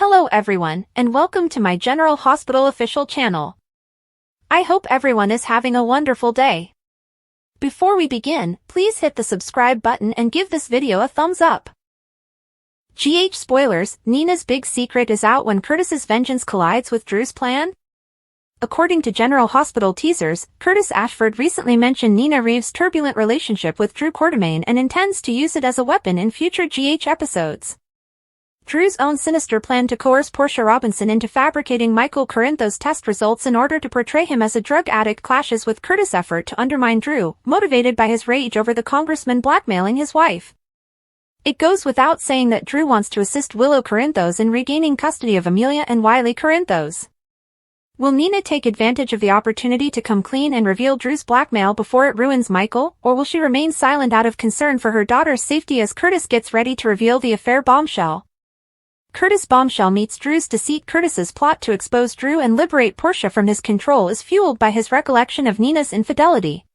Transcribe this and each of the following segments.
Hello everyone, and welcome to my General Hospital official channel. I hope everyone is having a wonderful day. Before we begin, please hit the subscribe button and give this video a thumbs up. GH spoilers, Nina's big secret is out when Curtis's vengeance collides with Drew's plan? According to General Hospital teasers, Curtis Ashford recently mentioned Nina Reeves' turbulent relationship with Drew Quartermaine and intends to use it as a weapon in future GH episodes. Drew's own sinister plan to coerce Portia Robinson into fabricating Michael Corinthos' test results in order to portray him as a drug addict clashes with Curtis' effort to undermine Drew, motivated by his rage over the congressman blackmailing his wife. It goes without saying that Drew wants to assist Willow Corinthos in regaining custody of Amelia and Wiley Corinthos. Will Nina take advantage of the opportunity to come clean and reveal Drew's blackmail before it ruins Michael, or will she remain silent out of concern for her daughter's safety as Curtis gets ready to reveal the affair bombshell? Curtis' bombshell meets Drew's deceit. Curtis's plot to expose Drew and liberate Portia from his control is fueled by his recollection of Nina's infidelity.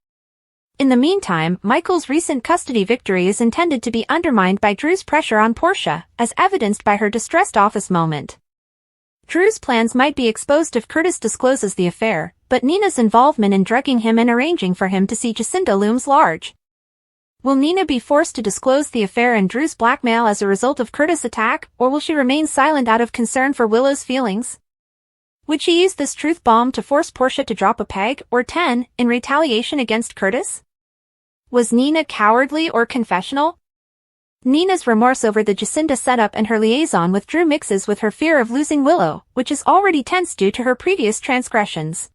In the meantime, Michael's recent custody victory is intended to be undermined by Drew's pressure on Portia, as evidenced by her distressed office moment. Drew's plans might be exposed if Curtis discloses the affair, but Nina's involvement in drugging him and arranging for him to see Jacinda looms large. Will Nina be forced to disclose the affair and Drew's blackmail as a result of Curtis' attack, or will she remain silent out of concern for Willow's feelings? Would she use this truth bomb to force Portia to drop a peg, or 10, in retaliation against Curtis? Was Nina cowardly or confessional? Nina's remorse over the Jacinda setup and her liaison with Drew mixes with her fear of losing Willow, which is already tense due to her previous transgressions.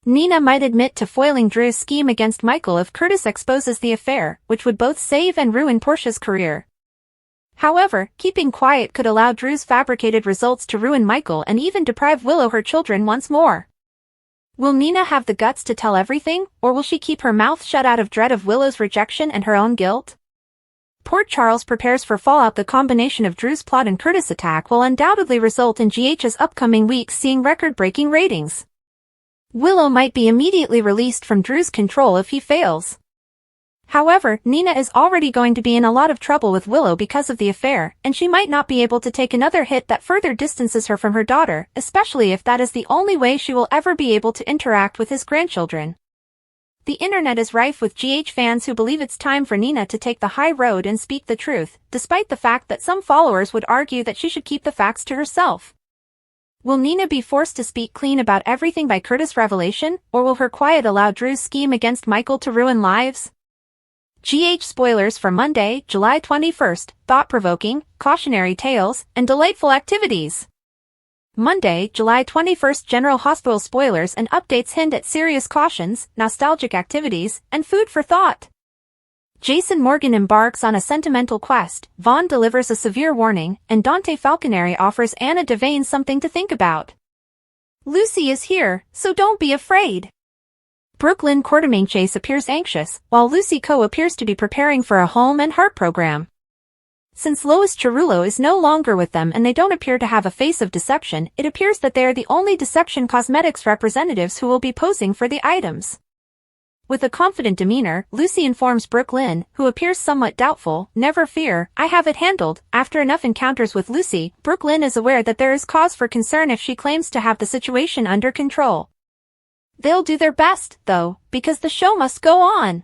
Nina might admit to foiling Drew's scheme against Michael if Curtis exposes the affair, which would both save and ruin Portia's career. However, keeping quiet could allow Drew's fabricated results to ruin Michael and even deprive Willow her children once more. Will Nina have the guts to tell everything, or will she keep her mouth shut out of dread of Willow's rejection and her own guilt? Port Charles prepares for fallout. The combination of Drew's plot and Curtis' attack will undoubtedly result in GH's upcoming weeks seeing record-breaking ratings. Willow might be immediately released from Drew's control if he fails. However, Nina is already going to be in a lot of trouble with Willow because of the affair, and she might not be able to take another hit that further distances her from her daughter, especially if that is the only way she will ever be able to interact with his grandchildren. The internet is rife with GH fans who believe it's time for Nina to take the high road and speak the truth, despite the fact that some followers would argue that she should keep the facts to herself. Will Nina be forced to speak clean about everything by Curtis' revelation, or will her quiet allow Drew's scheme against Michael to ruin lives? GH spoilers for Monday, July 21st, thought-provoking, cautionary tales, and delightful activities. Monday, July 21st. General Hospital spoilers and updates hint at serious cautions, nostalgic activities, and food for thought. Jason Morgan embarks on a sentimental quest, Vaughn delivers a severe warning, and Dante Falconeri offers Anna Devane something to think about. Lucy is here, so don't be afraid. Brooklyn Quartermaine Chase appears anxious, while Lucy Coe appears to be preparing for a home and heart program. Since Lois Cerullo is no longer with them and they don't appear to have a face of deception, it appears that they are the only Deception Cosmetics representatives who will be posing for the items. With a confident demeanor, Lucy informs Brooklyn, who appears somewhat doubtful, "Never fear, I have it handled." After enough encounters with Lucy, Brooklyn is aware that there is cause for concern if she claims to have the situation under control. They'll do their best, though, because the show must go on.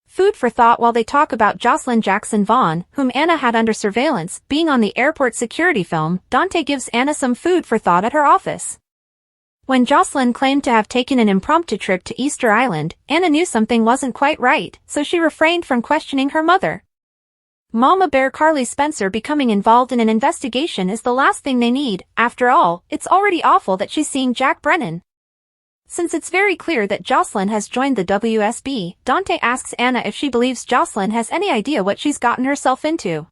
Food for thought while they talk about Jocelyn Jackson Vaughn, whom Anna had under surveillance, being on the airport security film. Dante gives Anna some food for thought at her office. When Jocelyn claimed to have taken an impromptu trip to Easter Island, Anna knew something wasn't quite right, so she refrained from questioning her mother. Mama Bear Carly Spencer becoming involved in an investigation is the last thing they need. After all, it's already awful that she's seeing Jack Brennan. Since it's very clear that Jocelyn has joined the WSB, Dante asks Anna if she believes Jocelyn has any idea what she's gotten herself into.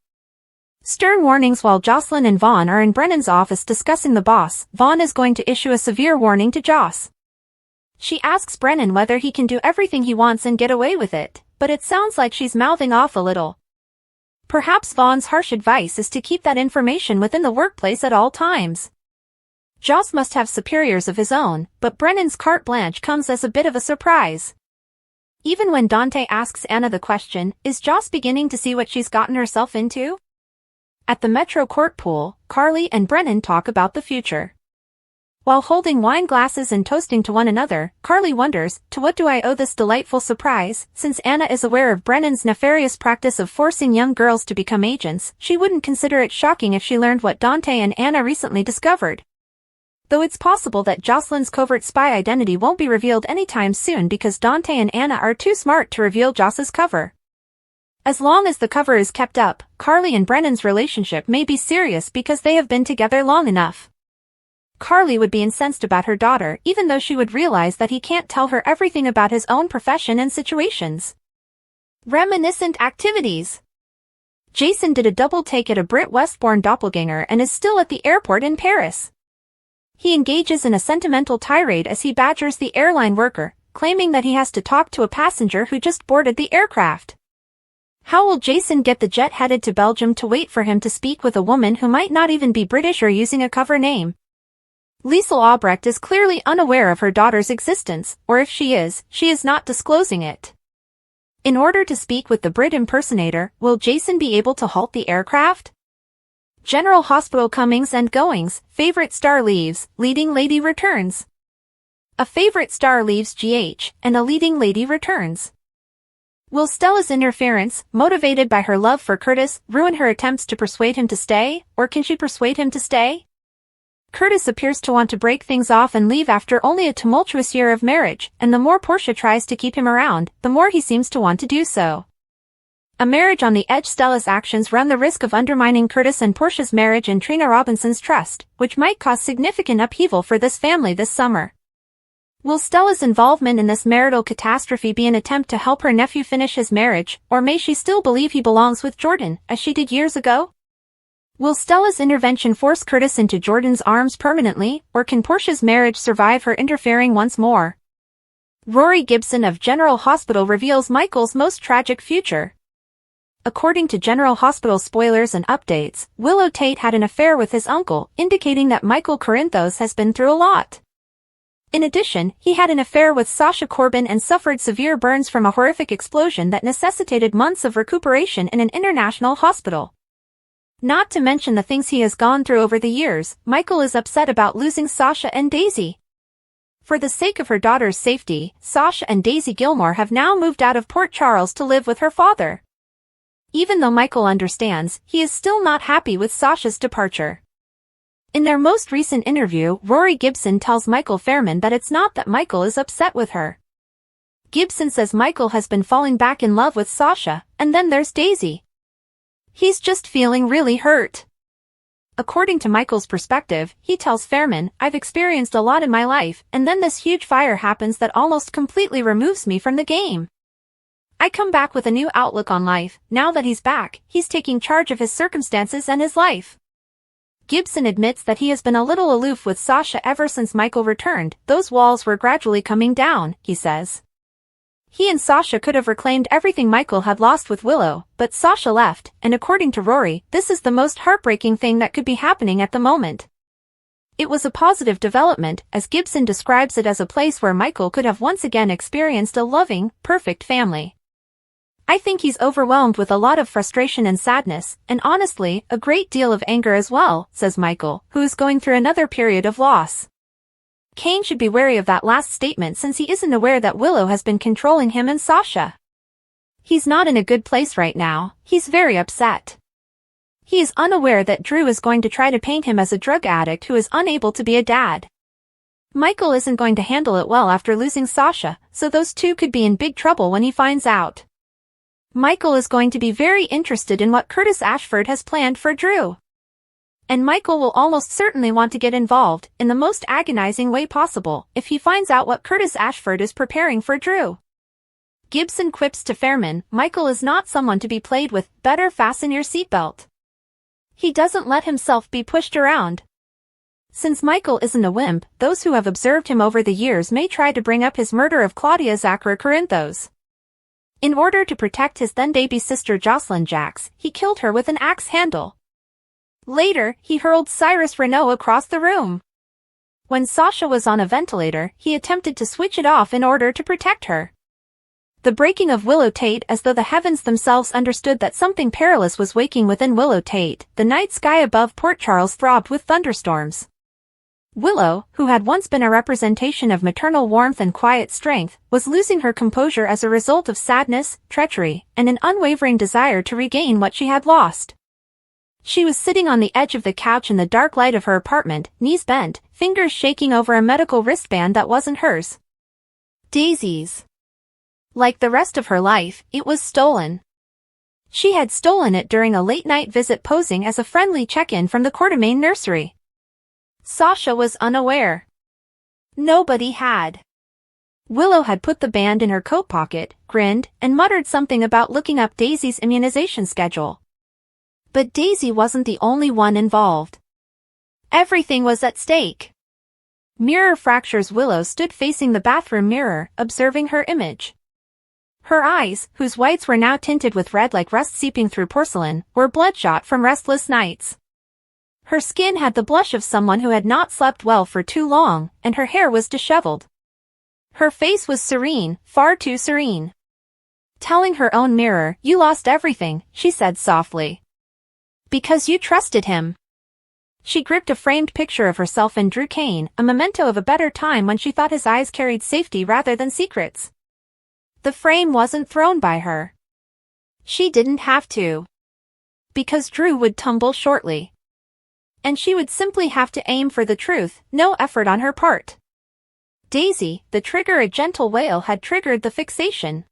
Stern warnings while Jocelyn and Vaughn are in Brennan's office discussing the boss. Vaughn is going to issue a severe warning to Joss. She asks Brennan whether he can do everything he wants and get away with it, but it sounds like she's mouthing off a little. Perhaps Vaughn's harsh advice is to keep that information within the workplace at all times. Joss must have superiors of his own, but Brennan's carte blanche comes as a bit of a surprise. Even when Dante asks Anna the question, is Joss beginning to see what she's gotten herself into? At the Metro Court pool, Carly and Brennan talk about the future. While holding wine glasses and toasting to one another, Carly wonders, to what do I owe this delightful surprise? Since Anna is aware of Brennan's nefarious practice of forcing young girls to become agents, she wouldn't consider it shocking if she learned what Dante and Anna recently discovered. Though it's possible that Jocelyn's covert spy identity won't be revealed anytime soon because Dante and Anna are too smart to reveal Joss's cover. As long as the cover is kept up, Carly and Brennan's relationship may be serious because they have been together long enough. Carly would be incensed about her daughter even though she would realize that he can't tell her everything about his own profession and situations. Reminiscent activities. Jason did a double take at a Brit Westbourne doppelganger and is still at the airport in Paris. He engages in a sentimental tirade as he badgers the airline worker, claiming that he has to talk to a passenger who just boarded the aircraft. How will Jason get the jet headed to Belgium to wait for him to speak with a woman who might not even be British or using a cover name? Liesl Albrecht is clearly unaware of her daughter's existence, or if she is not disclosing it. In order to speak with the Brit impersonator, will Jason be able to halt the aircraft? General Hospital comings and goings, favorite star leaves, leading lady returns. A favorite star leaves GH, and a leading lady returns. Will Stella's interference, motivated by her love for Curtis, ruin her attempts to persuade him to stay, or can she persuade him to stay? Curtis appears to want to break things off and leave after only a tumultuous year of marriage, and the more Portia tries to keep him around, the more he seems to want to do so. A marriage on the edge. Stella's actions run the risk of undermining Curtis and Portia's marriage and Trina Robinson's trust, which might cause significant upheaval for this family this summer. Will Stella's involvement in this marital catastrophe be an attempt to help her nephew finish his marriage, or may she still believe he belongs with Jordan, as she did years ago? Will Stella's intervention force Curtis into Jordan's arms permanently, or can Portia's marriage survive her interfering once more? Rory Gibson of General Hospital reveals Michael's most tragic future. According to General Hospital spoilers and updates, Willow Tate had an affair with his uncle, indicating that Michael Corinthos has been through a lot. In addition, he had an affair with Sasha Corbin and suffered severe burns from a horrific explosion that necessitated months of recuperation in an international hospital. Not to mention the things he has gone through over the years, Michael is upset about losing Sasha and Daisy. For the sake of her daughter's safety, Sasha and Daisy Gilmore have now moved out of Port Charles to live with her father. Even though Michael understands, he is still not happy with Sasha's departure. In their most recent interview, Rory Gibson tells Michael Fairman that it's not that Michael is upset with her. Gibson says Michael has been falling back in love with Sasha, and then there's Daisy. He's just feeling really hurt. According to Michael's perspective, he tells Fairman, I've experienced a lot in my life, and then this huge fire happens that almost completely removes me from the game. I come back with a new outlook on life. Now that he's back, he's taking charge of his circumstances and his life. Gibson admits that he has been a little aloof with Sasha ever since Michael returned. Those walls were gradually coming down, he says. He and Sasha could have reclaimed everything Michael had lost with Willow, but Sasha left, and according to Rory, this is the most heartbreaking thing that could be happening at the moment. It was a positive development, as Gibson describes it as a place where Michael could have once again experienced a loving, perfect family. I think he's overwhelmed with a lot of frustration and sadness, and honestly, a great deal of anger as well, says Michael, who is going through another period of loss. Kane should be wary of that last statement since he isn't aware that Willow has been controlling him and Sasha. He's not in a good place right now. He's very upset. He is unaware that Drew is going to try to paint him as a drug addict who is unable to be a dad. Michael isn't going to handle it well after losing Sasha, so those two could be in big trouble when he finds out. Michael is going to be very interested in what Curtis Ashford has planned for Drew. And Michael will almost certainly want to get involved, in the most agonizing way possible, if he finds out what Curtis Ashford is preparing for Drew. Gibson quips to Fairman, Michael is not someone to be played with, better fasten your seatbelt. He doesn't let himself be pushed around. Since Michael isn't a wimp, those who have observed him over the years may try to bring up his murder of Claudia Zachra Corinthos. In order to protect his then-baby sister Jocelyn Jax, he killed her with an axe handle. Later, he hurled Cyrus Renault across the room. When Sasha was on a ventilator, he attempted to switch it off in order to protect her. The breaking of Willow Tate, as though the heavens themselves understood that something perilous was waking within Willow Tate. The night sky above Port Charles throbbed with thunderstorms. Willow, who had once been a representation of maternal warmth and quiet strength, was losing her composure as a result of sadness, treachery, and an unwavering desire to regain what she had lost. She was sitting on the edge of the couch in the dark light of her apartment, knees bent, fingers shaking over a medical wristband that wasn't hers. Daisy's. Like the rest of her life, it was stolen. She had stolen it during a late-night visit posing as a friendly check-in from the Quartermain nursery. Sasha was unaware. Nobody had. Willow had put the band in her coat pocket, grinned, and muttered something about looking up Daisy's immunization schedule. But Daisy wasn't the only one involved. Everything was at stake. Mirror fractures. Willow stood facing the bathroom mirror, observing her image. Her eyes, whose whites were now tinted with red like rust seeping through porcelain, were bloodshot from restless nights. Her skin had the blush of someone who had not slept well for too long, and her hair was disheveled. Her face was serene, far too serene. Telling her own mirror, "You lost everything," she said softly. "Because you trusted him." She gripped a framed picture of herself and Drew Kane, a memento of a better time when she thought his eyes carried safety rather than secrets. The frame wasn't thrown by her. She didn't have to. Because Drew would tumble shortly. And she would simply have to aim for the truth, no effort on her part. Daisy, the trigger. A gentle wail had triggered the fixation.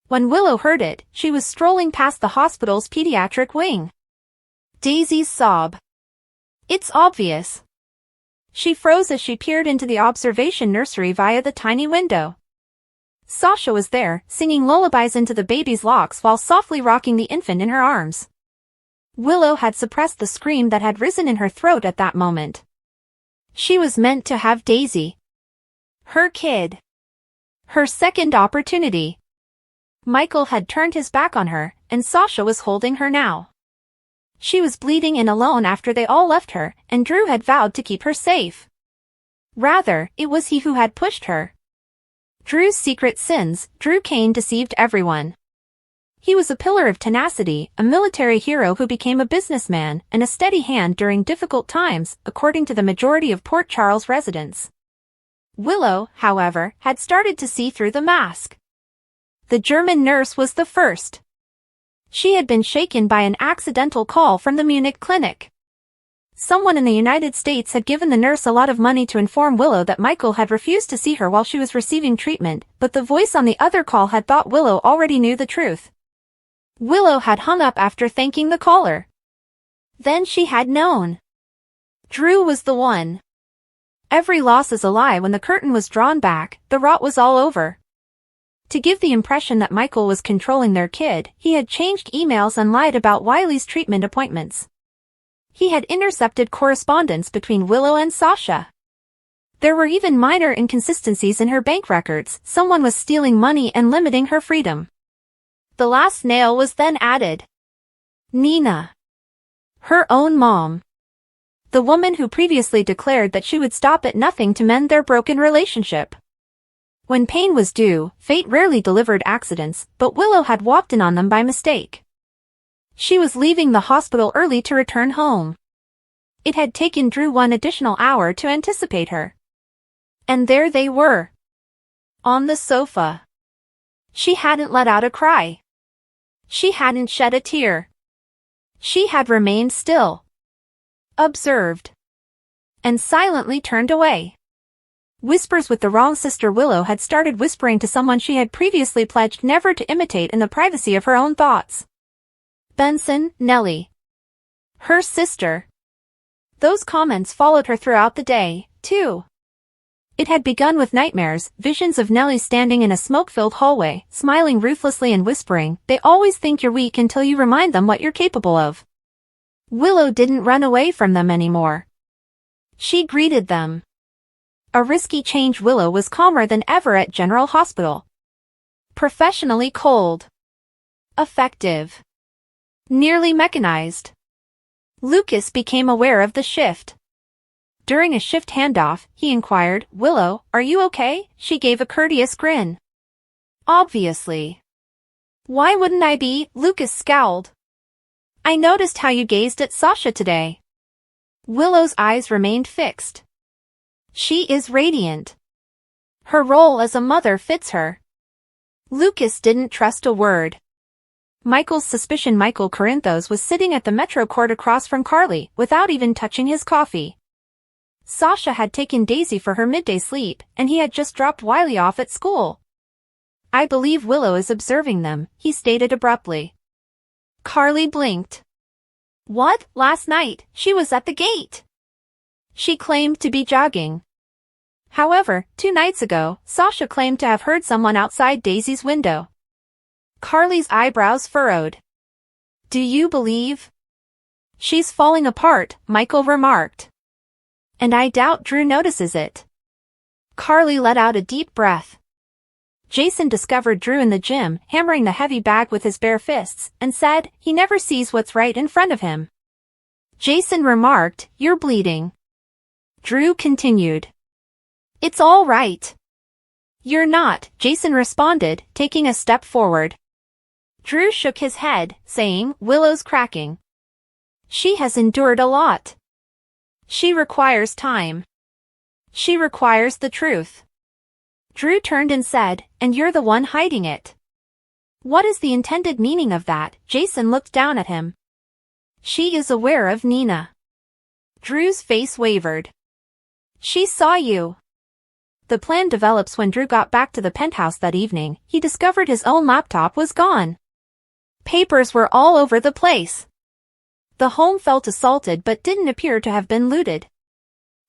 When Willow heard it, she was strolling past the hospital's pediatric wing. Daisy's sob. "It's obvious." She froze as she peered into the observation nursery via the tiny window. Sasha was there, singing lullabies into the baby's locks while softly rocking the infant in her arms. Willow had suppressed the scream that had risen in her throat at that moment. She was meant to have Daisy. Her kid. Her second opportunity. Michael had turned his back on her, and Sasha was holding her now. She was bleeding and alone after they all left her, and Drew had vowed to keep her safe. Rather, it was he who had pushed her. Drew's secret sins. Drew Kane deceived everyone. He was a pillar of tenacity, a military hero who became a businessman, and a steady hand during difficult times, according to the majority of Port Charles residents. Willow, however, had started to see through the mask. The German nurse was the first. She had been shaken by an accidental call from the Munich clinic. Someone in the United States had given the nurse a lot of money to inform Willow that Michael had refused to see her while she was receiving treatment, but the voice on the other call had thought Willow already knew the truth. Willow had hung up after thanking the caller. Then she had known. Drew was the one. Every loss is a lie. When the curtain was drawn back, the rot was all over. To give the impression that Michael was controlling their kid, he had changed emails and lied about Wiley's treatment appointments. He had intercepted correspondence between Willow and Sasha. There were even minor inconsistencies in her bank records. Someone was stealing money and limiting her freedom. The last nail was then added. Nina. Her own mom. The woman who previously declared that she would stop at nothing to mend their broken relationship. When pain was due, fate rarely delivered accidents, but Willow had walked in on them by mistake. She was leaving the hospital early to return home. It had taken Drew one additional hour to anticipate her. And there they were. On the sofa. She hadn't let out a cry. She hadn't shed a tear. She had remained still. Observed. And silently turned away. Whispers with the wrong sister. Willow had started whispering to someone she had previously pledged never to imitate in the privacy of her own thoughts. Benson, Nellie. Her sister. Those comments followed her throughout the day, too. It had begun with nightmares, visions of Nellie standing in a smoke-filled hallway, smiling ruthlessly and whispering, "They always think you're weak until you remind them what you're capable of." Willow didn't run away from them anymore. She greeted them. A risky change. Willow was calmer than ever at General Hospital. Professionally cold. Effective. Nearly mechanized. Lucas became aware of the shift. During a shift handoff, he inquired, "Willow, are you okay?" She gave a courteous grin. Obviously. Why wouldn't I be? Lucas scowled. I noticed how you gazed at Sasha today. Willow's eyes remained fixed. She is radiant. Her role as a mother fits her. Lucas didn't trust a word. Michael's suspicion. Michael Corinthos was sitting at the Metro Court across from Carly, without even touching his coffee. Sasha had taken Daisy for her midday sleep, and he had just dropped Wiley off at school. I believe Willow is observing them, he stated abruptly. Carly blinked. What? Last night, she was at the gate. She claimed to be jogging. However, 2 nights ago, Sasha claimed to have heard someone outside Daisy's window. Carly's eyebrows furrowed. Do you believe? She's falling apart, Michael remarked. And I doubt Drew notices it. Carly let out a deep breath. Jason discovered Drew in the gym, hammering the heavy bag with his bare fists, and said, he never sees what's right in front of him. Jason remarked, you're bleeding. Drew continued. It's all right. You're not, Jason responded, taking a step forward. Drew shook his head, saying, Willow's cracking. She has endured a lot. She requires time. She requires the truth. Drew turned and said, and you're the one hiding it. What is the intended meaning of that? Jason looked down at him. She is aware of Nina. Drew's face wavered. She saw you. The plan develops. When Drew got back to the penthouse that evening, he discovered his own laptop was gone. Papers were all over the place. The home felt assaulted but didn't appear to have been looted.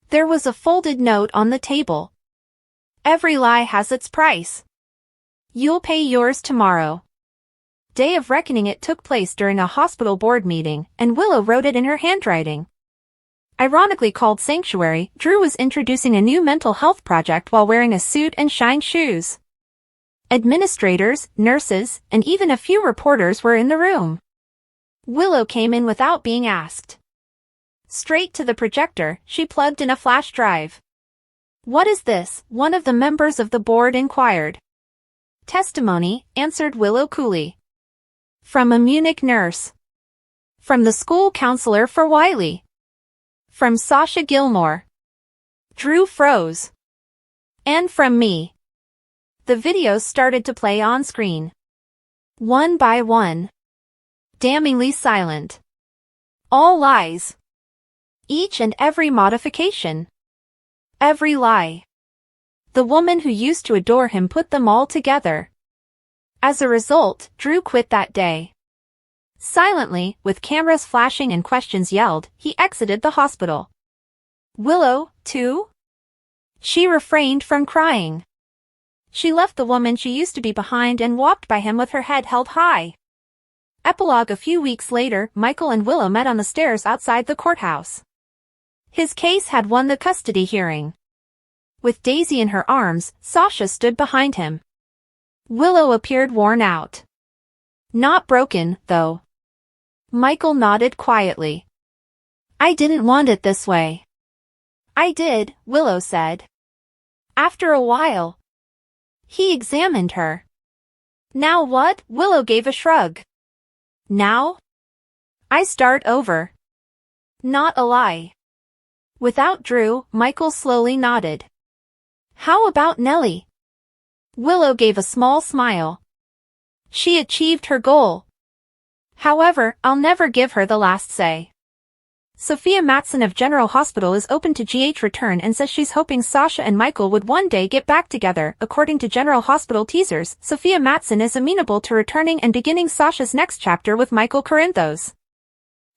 There was a folded note on the table. Every lie has its price. You'll pay yours tomorrow. Day of reckoning. It took place during a hospital board meeting, and Willow wrote it in her handwriting. Ironically called Sanctuary, Drew was introducing a new mental health project while wearing a suit and shined shoes. Administrators, nurses, and even a few reporters were in the room. Willow came in without being asked. Straight to the projector, she plugged in a flash drive. What is this? One of the members of the board inquired. Testimony, answered Willow coolly. From a Munich nurse. From the school counselor for Wiley. From Sasha Gilmore. Drew froze. And from me. The videos started to play on screen. One by one. Damningly silent. All lies. Each and every modification. Every lie. The woman who used to adore him put them all together. As a result, Drew quit that day. Silently, with cameras flashing and questions yelled, he exited the hospital. Willow, too? She refrained from crying. She left the woman she used to be behind and walked by him with her head held high. Epilogue. A few weeks later, Michael and Willow met on the stairs outside the courthouse. His case had won the custody hearing. With Daisy in her arms, Sasha stood behind him. Willow appeared worn out. Not broken, though. Michael nodded quietly. I didn't want it this way. I did, Willow said. After a while. He examined her. Now what? Willow gave a shrug. Now? I start over. Not a lie. Without Drew, Michael slowly nodded. How about Nellie? Willow gave a small smile. She achieved her goal. However, I'll never give her the last say. Sophia Matson of General Hospital is open to GH return and says she's hoping Sasha and Michael would one day get back together. According to General Hospital teasers, Sophia Matson is amenable to returning and beginning Sasha's next chapter with Michael Corinthos.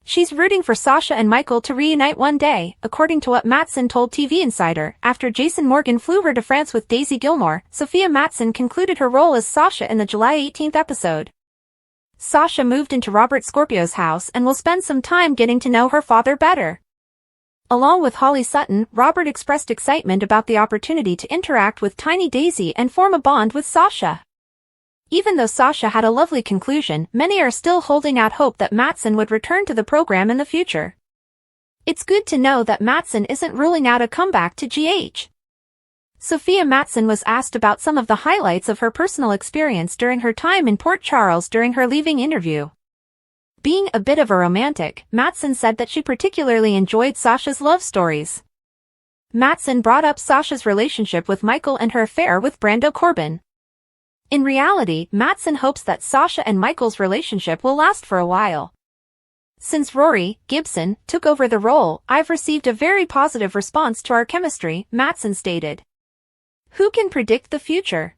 She's rooting for Sasha and Michael to reunite one day, according to what Matson told TV Insider. After Jason Morgan flew her to France with Daisy Gilmore, Sophia Matson concluded her role as Sasha in the July 18 episode. Sasha moved into Robert Scorpio's house and will spend some time getting to know her father better. Along with Holly Sutton, Robert expressed excitement about the opportunity to interact with tiny Daisy and form a bond with Sasha. Even though Sasha had a lovely conclusion, many are still holding out hope that Matson would return to the program in the future. It's good to know that Matson isn't ruling out a comeback to GH. Sophia Matson was asked about some of the highlights of her personal experience during her time in Port Charles during her leaving interview. Being a bit of a romantic, Matson said that she particularly enjoyed Sasha's love stories. Matson brought up Sasha's relationship with Michael and her affair with Brando Corbin. In reality, Matson hopes that Sasha and Michael's relationship will last for a while. Since Rory Gibson took over the role, I've received a very positive response to our chemistry, Matson stated. Who can predict the future?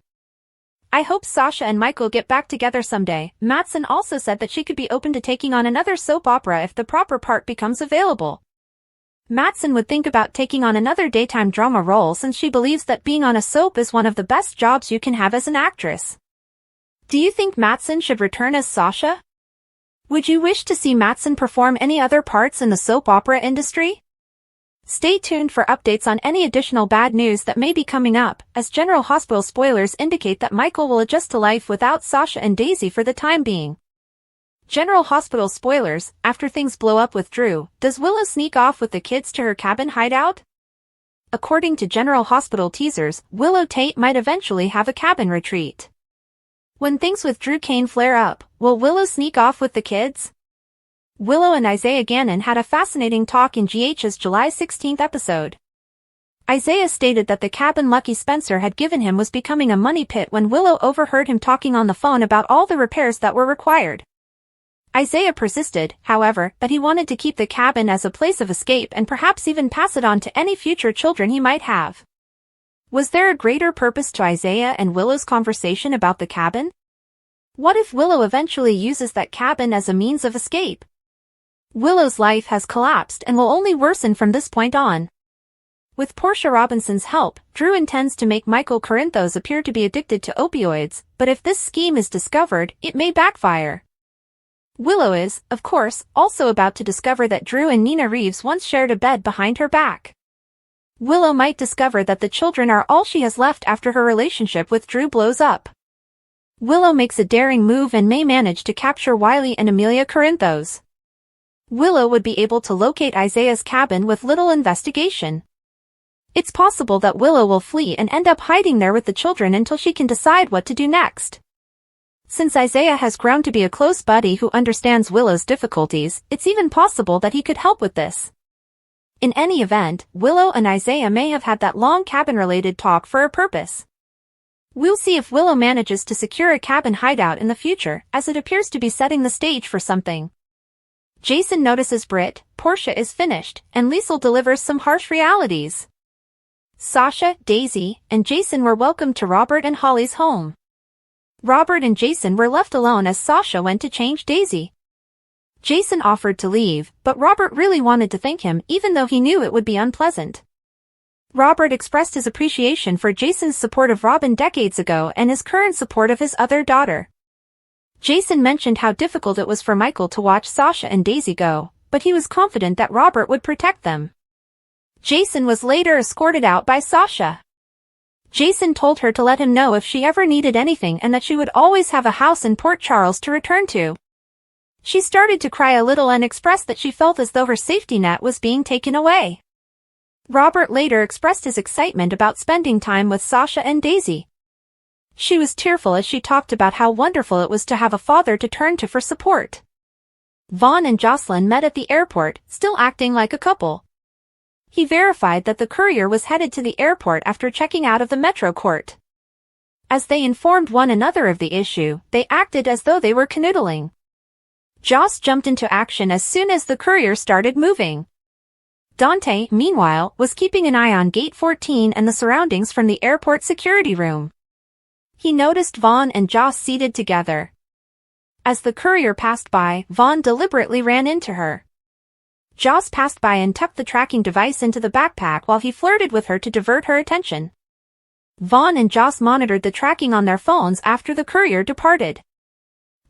I hope Sasha and Michael get back together someday. Matson also said that she could be open to taking on another soap opera if the proper part becomes available. Matson would think about taking on another daytime drama role since she believes that being on a soap is one of the best jobs you can have as an actress. Do you think Matson should return as Sasha? Would you wish to see Matson perform any other parts in the soap opera industry? Stay tuned for updates on any additional bad news that may be coming up, as General Hospital spoilers indicate that Michael will adjust to life without Sasha and Daisy for the time being. General Hospital spoilers, after things blow up with Drew, does Willow sneak off with the kids to her cabin hideout? According to General Hospital teasers, Willow Tate might eventually have a cabin retreat. When things with Drew Kane flare up, will Willow sneak off with the kids? Willow and Isaiah Gannon had a fascinating talk in GH's July 16 episode. Isaiah stated that the cabin Lucky Spencer had given him was becoming a money pit when Willow overheard him talking on the phone about all the repairs that were required. Isaiah persisted, however, that he wanted to keep the cabin as a place of escape and perhaps even pass it on to any future children he might have. Was there a greater purpose to Isaiah and Willow's conversation about the cabin? What if Willow eventually uses that cabin as a means of escape? Willow's life has collapsed and will only worsen from this point on. With Portia Robinson's help, Drew intends to make Michael Corinthos appear to be addicted to opioids, but if this scheme is discovered, it may backfire. Willow is, of course, also about to discover that Drew and Nina Reeves once shared a bed behind her back. Willow might discover that the children are all she has left after her relationship with Drew blows up. Willow makes a daring move and may manage to capture Wiley and Amelia Corinthos. Willow would be able to locate Isaiah's cabin with little investigation. It's possible that Willow will flee and end up hiding there with the children until she can decide what to do next. Since Isaiah has grown to be a close buddy who understands Willow's difficulties, it's even possible that he could help with this. In any event, Willow and Isaiah may have had that long cabin-related talk for a purpose. We'll see if Willow manages to secure a cabin hideout in the future, as it appears to be setting the stage for something. Jason notices Britt, Portia is finished, and Liesl delivers some harsh realities. Sasha, Daisy, and Jason were welcomed to Robert and Holly's home. Robert and Jason were left alone as Sasha went to change Daisy. Jason offered to leave, but Robert really wanted to thank him even though he knew it would be unpleasant. Robert expressed his appreciation for Jason's support of Robin decades ago and his current support of his other daughter. Jason mentioned how difficult it was for Michael to watch Sasha and Daisy go, but he was confident that Robert would protect them. Jason was later escorted out by Sasha. Jason told her to let him know if she ever needed anything and that she would always have a house in Port Charles to return to. She started to cry a little and expressed that she felt as though her safety net was being taken away. Robert later expressed his excitement about spending time with Sasha and Daisy. She was tearful as she talked about how wonderful it was to have a father to turn to for support. Vaughn and Jocelyn met at the airport, still acting like a couple. He verified that the courier was headed to the airport after checking out of the Metro Court. As they informed one another of the issue, they acted as though they were canoodling. Joss jumped into action as soon as the courier started moving. Dante, meanwhile, was keeping an eye on Gate 14 and the surroundings from the airport security room. He noticed Vaughn and Joss seated together. As the courier passed by, Vaughn deliberately ran into her. Joss passed by and tucked the tracking device into the backpack while he flirted with her to divert her attention. Vaughn and Joss monitored the tracking on their phones after the courier departed.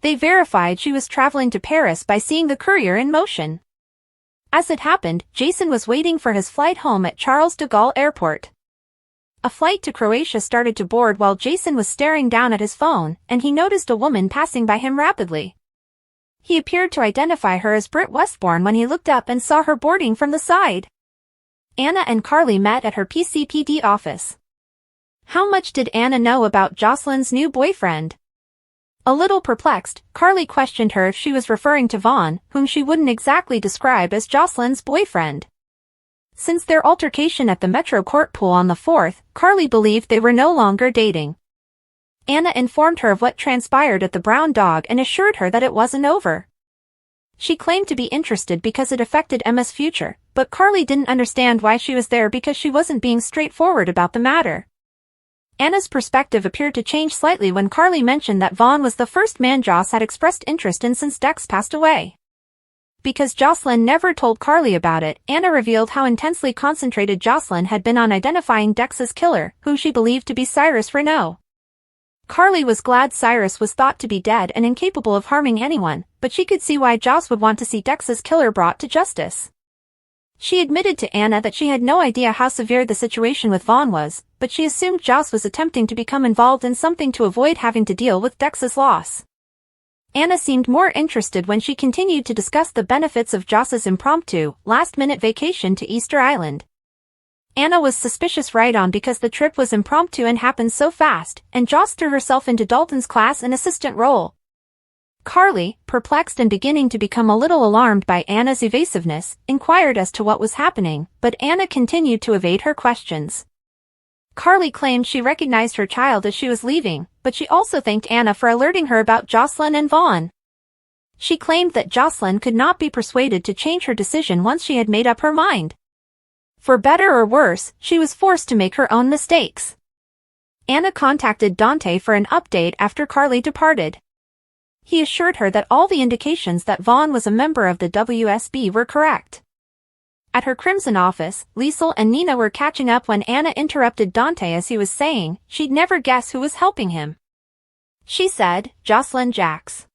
They verified she was traveling to Paris by seeing the courier in motion. As it happened, Jason was waiting for his flight home at Charles de Gaulle Airport. A flight to Croatia started to board while Jason was staring down at his phone, and he noticed a woman passing by him rapidly. He appeared to identify her as Britt Westbourne when he looked up and saw her boarding from the side. Anna and Carly met at her PCPD office. How much did Anna know about Jocelyn's new boyfriend? A little perplexed, Carly questioned her if she was referring to Vaughn, whom she wouldn't exactly describe as Jocelyn's boyfriend. Since their altercation at the Metro Court pool on the 4th, Carly believed they were no longer dating. Anna informed her of what transpired at the Brown Dog and assured her that it wasn't over. She claimed to be interested because it affected Emma's future, but Carly didn't understand why she was there because she wasn't being straightforward about the matter. Anna's perspective appeared to change slightly when Carly mentioned that Vaughn was the first man Joss had expressed interest in since Dex passed away. Because Jocelyn never told Carly about it, Anna revealed how intensely concentrated Jocelyn had been on identifying Dex's killer, whom she believed to be Cyrus Renaud. Carly was glad Cyrus was thought to be dead and incapable of harming anyone, but she could see why Joss would want to see Dex's killer brought to justice. She admitted to Anna that she had no idea how severe the situation with Vaughn was, but she assumed Joss was attempting to become involved in something to avoid having to deal with Dex's loss. Anna seemed more interested when she continued to discuss the benefits of Joss's impromptu, last-minute vacation to Easter Island. Anna was suspicious right on because the trip was impromptu and happened so fast, and Joss threw herself into Dalton's class and assistant role. Carly, perplexed and beginning to become a little alarmed by Anna's evasiveness, inquired as to what was happening, but Anna continued to evade her questions. Carly claimed she recognized her child as she was leaving, but she also thanked Anna for alerting her about Jocelyn and Vaughn. She claimed that Jocelyn could not be persuaded to change her decision once she had made up her mind. For better or worse, she was forced to make her own mistakes. Anna contacted Dante for an update after Carly departed. He assured her that all the indications that Vaughn was a member of the WSB were correct. At her Crimson office, Liesl and Nina were catching up when Anna interrupted Dante as he was saying she'd never guess who was helping him. She said, Jocelyn Jax.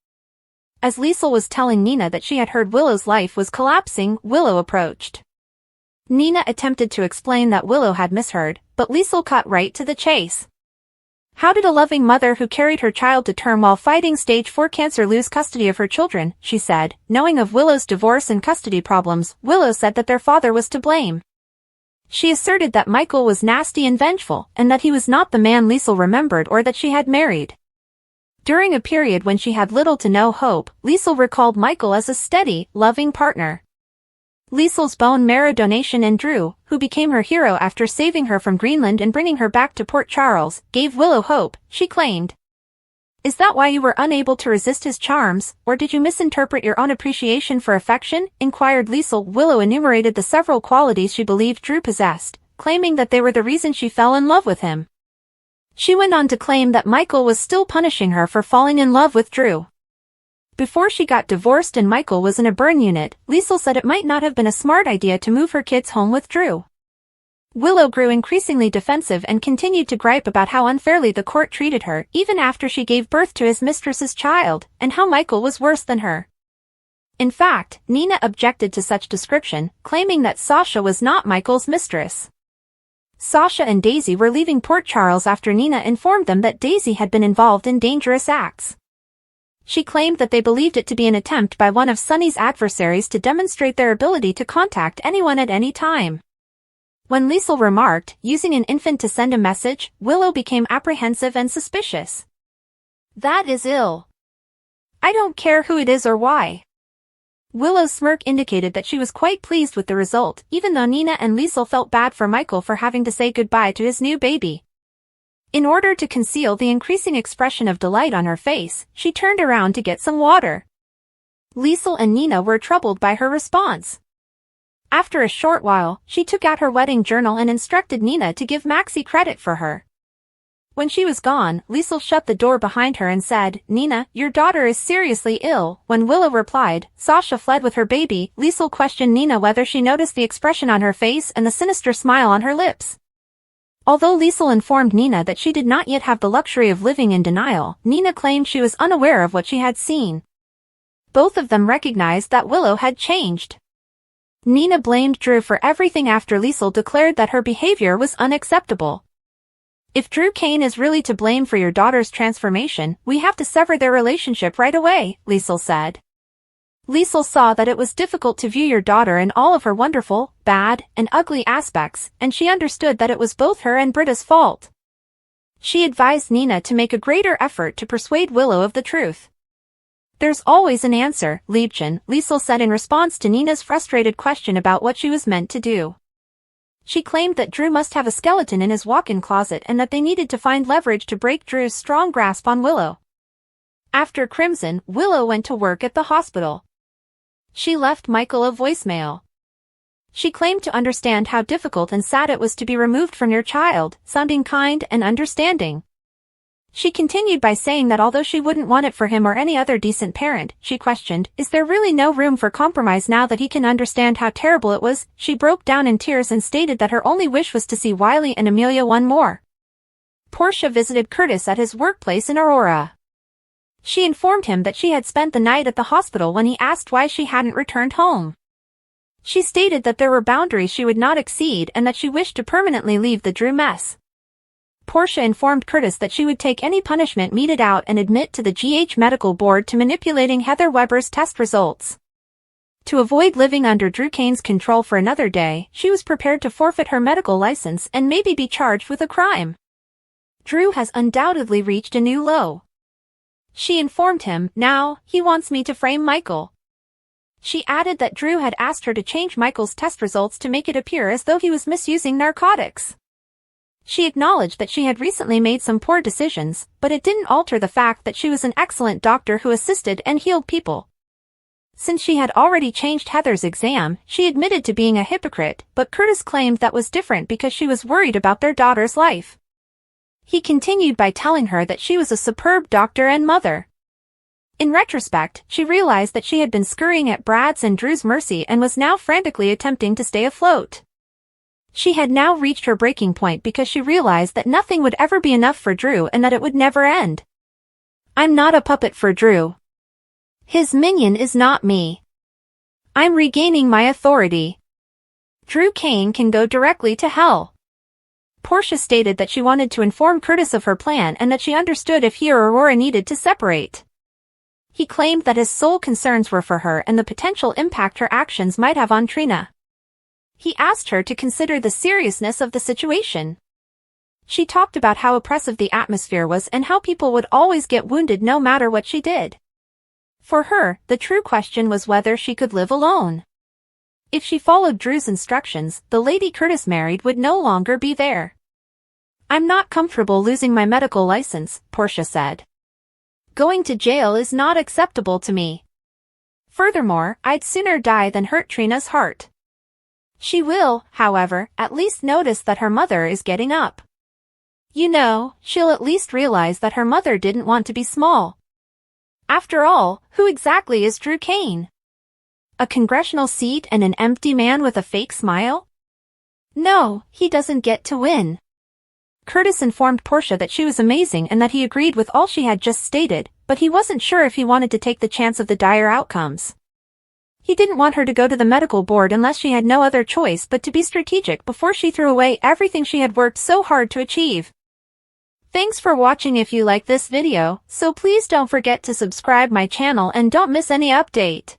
As Liesl was telling Nina that she had heard Willow's life was collapsing, Willow approached. Nina attempted to explain that Willow had misheard, but Liesl cut right to the chase. How did a loving mother who carried her child to term while fighting stage 4 cancer lose custody of her children, she said. Knowing of Willow's divorce and custody problems, Willow said that their father was to blame. She asserted that Michael was nasty and vengeful, and that he was not the man Liesl remembered or that she had married. During a period when she had little to no hope, Liesl recalled Michael as a steady, loving partner. Liesl's bone marrow donation and Drew, who became her hero after saving her from Greenland and bringing her back to Port Charles, gave Willow hope, she claimed. Is that why you were unable to resist his charms, or did you misinterpret your own appreciation for affection? Inquired Liesl. Willow enumerated the several qualities she believed Drew possessed, claiming that they were the reason she fell in love with him. She went on to claim that Michael was still punishing her for falling in love with Drew. Before she got divorced and Michael was in a burn unit, Liesl said it might not have been a smart idea to move her kids home with Drew. Willow grew increasingly defensive and continued to gripe about how unfairly the court treated her even after she gave birth to his mistress's child, and how Michael was worse than her. In fact, Nina objected to such description, claiming that Sasha was not Michael's mistress. Sasha and Daisy were leaving Port Charles after Nina informed them that Daisy had been involved in dangerous acts. She claimed that they believed it to be an attempt by one of Sonny's adversaries to demonstrate their ability to contact anyone at any time. When Liesl remarked, using an infant to send a message, Willow became apprehensive and suspicious. That is ill. I don't care who it is or why. Willow's smirk indicated that she was quite pleased with the result, even though Nina and Liesl felt bad for Michael for having to say goodbye to his new baby. In order to conceal the increasing expression of delight on her face, she turned around to get some water. Liesl and Nina were troubled by her response. After a short while, she took out her wedding journal and instructed Nina to give Maxie credit for her. When she was gone, Liesl shut the door behind her and said, Nina, your daughter is seriously ill. When Willow replied, Sasha fled with her baby, Liesl questioned Nina whether she noticed the expression on her face and the sinister smile on her lips. Although Liesl informed Nina that she did not yet have the luxury of living in denial, Nina claimed she was unaware of what she had seen. Both of them recognized that Willow had changed. Nina blamed Drew for everything after Liesl declared that her behavior was unacceptable. If Drew Kane is really to blame for your daughter's transformation, we have to sever their relationship right away, Liesl said. Liesl saw that it was difficult to view your daughter in all of her wonderful, bad, and ugly aspects, and she understood that it was both her and Britta's fault. She advised Nina to make a greater effort to persuade Willow of the truth. There's always an answer, Liesl said in response to Nina's frustrated question about what she was meant to do. She claimed that Drew must have a skeleton in his walk-in closet and that they needed to find leverage to break Drew's strong grasp on Willow. After Crimson, Willow went to work at the hospital. She left Michael a voicemail. She claimed to understand how difficult and sad it was to be removed from your child, sounding kind and understanding. She continued by saying that although she wouldn't want it for him or any other decent parent, she questioned, is there really no room for compromise now that he can understand how terrible it was? She broke down in tears and stated that her only wish was to see Wiley and Amelia one more. Portia visited Curtis at his workplace in Aurora. She informed him that she had spent the night at the hospital when he asked why she hadn't returned home. She stated that there were boundaries she would not exceed and that she wished to permanently leave the Drew mess. Portia informed Curtis that she would take any punishment meted out and admit to the GH Medical Board to manipulating Heather Weber's test results. To avoid living under Drew Kane's control for another day, she was prepared to forfeit her medical license and maybe be charged with a crime. Drew has undoubtedly reached a new low. She informed him, now, he wants me to frame Michael. She added that Drew had asked her to change Michael's test results to make it appear as though he was misusing narcotics. She acknowledged that she had recently made some poor decisions, but it didn't alter the fact that she was an excellent doctor who assisted and healed people. Since she had already changed Heather's exam, she admitted to being a hypocrite, but Curtis claimed that was different because she was worried about their daughter's life. He continued by telling her that she was a superb doctor and mother. In retrospect, she realized that she had been scurrying at Brad's and Drew's mercy and was now frantically attempting to stay afloat. She had now reached her breaking point because she realized that nothing would ever be enough for Drew and that it would never end. I'm not a puppet for Drew. His minion is not me. I'm regaining my authority. Drew Kane can go directly to hell. Portia stated that she wanted to inform Curtis of her plan and that she understood if he or Aurora needed to separate. He claimed that his sole concerns were for her and the potential impact her actions might have on Trina. He asked her to consider the seriousness of the situation. She talked about how oppressive the atmosphere was and how people would always get wounded no matter what she did. For her, the true question was whether she could live alone. If she followed Drew's instructions, the lady Curtis married would no longer be there. I'm not comfortable losing my medical license, Portia said. Going to jail is not acceptable to me. Furthermore, I'd sooner die than hurt Trina's heart. She will, however, at least notice that her mother is getting up. You know, she'll at least realize that her mother didn't want to be small. After all, who exactly is Drew Kane? A congressional seat and an empty man with a fake smile? No, he doesn't get to win. Curtis informed Portia that she was amazing and that he agreed with all she had just stated, but he wasn't sure if he wanted to take the chance of the dire outcomes. He didn't want her to go to the medical board unless she had no other choice but to be strategic before she threw away everything she had worked so hard to achieve. Thanks for watching. If you like this video, so please don't forget to subscribe my channel and don't miss any update.